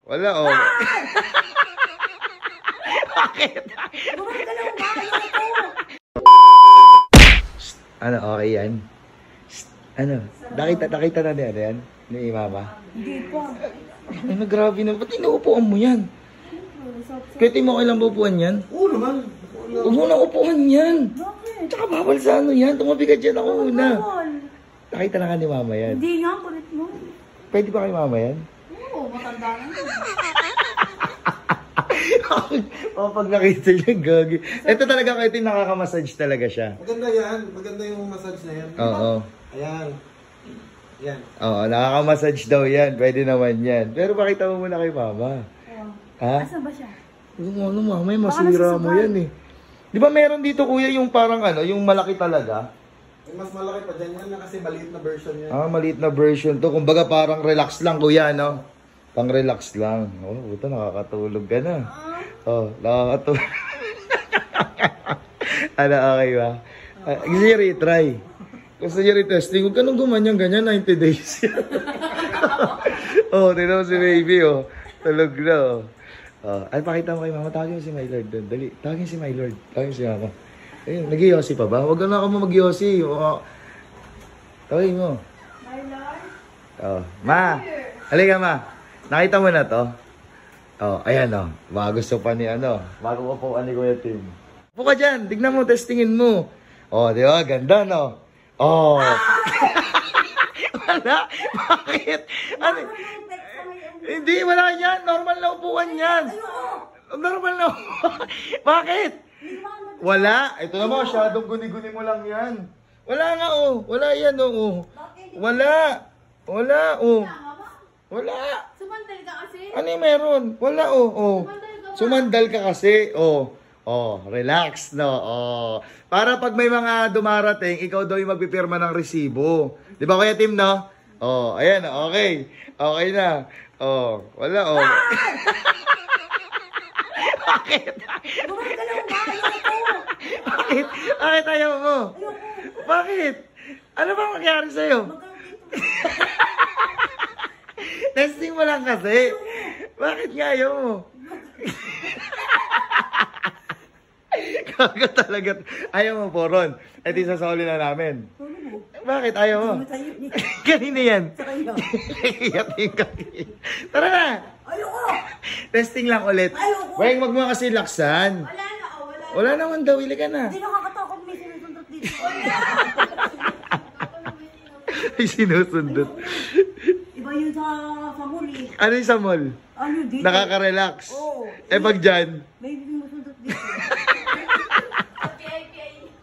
Wala, oh. Bakit? Gumagalaw ba? Ano, okay yan? Ano? Nakita na niya yan? Ni mama? Hindi pa. Ay, grabe na. Ba't inuupuan mo yan? Kahit mo kailang upuan yan? Oo naman. Huwag mo na upuan yan. Bakit? Tsaka bawal sa ano yan. Tumabigat yan ako una. Bawal. Nakita na ka ni mama yan? Hindi nga, kulit mo. Pwede ba kay mama yan? Oo, matanda na. Pag nakita niya, gagi. Ito talaga kahit yung nakakamassage talaga siya. Maganda yan. Maganda yung massage na yan. Oo. Ayan. Yan. Oo, nakakamassage daw yan. Pwede naman yan. Pero pakita mo muna kay mama. Oo. Ha? Asan ba siya? Yung ano, mama, masira mo yan eh. Di ba meron dito kuya yung parang ano, yung malaki talaga? May mas malaki pa dyan yan kasi maliit na version yan. Ah, maliit na version to. Kumbaga parang relax lang kuya, no? Pang relax lang. Oh, buta nakakatulog ka na. Oh, nakakatulog. Ano, okay ba? Gusto nyo retry. Gusto nyo retesting. Huwag ka nung gumanyan-ganyan, 90 days. Oh, tignan mo si baby, oh. Tulog na, oh. Ay, pakita mo kay mama. Tawagin mo si my lord doon. Dali. Tawagin si my lord. Tawagin si mama. Ayun, nag-yosi pa ba? Huwag na ako mag-yosi. Tawagin mo. My lord? Oh, ma. Halika, ma. Nakita mo na to? Oh, ayan, oh. Baka gusto pa ni ano. Bago ko po ni Kuya Tim. Upo ka dyan. Tignan mo, testingin mo. Oh, di ba? Ganda, no? Oh. Wala. Bakit? Ano? Hindi, wala yan. Normal na upuan yan. Normal na upuan. Bakit? Wala. Ito naman, masyadong guni-guni mo lang yan. Wala nga, oh. Wala yan, oh. Wala. Wala, oh. Wala. Sumandal ka kasi? Ano yung meron? Wala, oh. Sumandal ka kasi, oh. Oh, relax, no? Oh. Para pag may mga dumarating, ikaw daw yung magpipirma ng resibo. Di ba, Kuya Tim, no? Oh, ayan, okay. Okay na. Oh, wala, oh. Bakit? Gumagalaw ba? Bakit? Bakit ayaw mo? Bakit? Ano bang mangyari sa'yo? Testing mo lang kasi. Bakit nga ayaw mo? Kaga talaga. Ayaw mo po, Ron. Eh, di sasoli na namin. Bakit ayaw mo? Kanina yan. Tara na. Ayoko! Testing lang ulit. Ayoko. Weng, wag mo kasi laksan. Wala na, oh, wala. Wala naman daw, ili ka na. Hindi nakakatakot, may sinusundot dito. Ay, sinusundot. Iba yun sa mall eh. Ano yung sa mall? Ano dito? Nakaka-relax. Oo. Eh, pag dyan. May sinusundot dito. PI.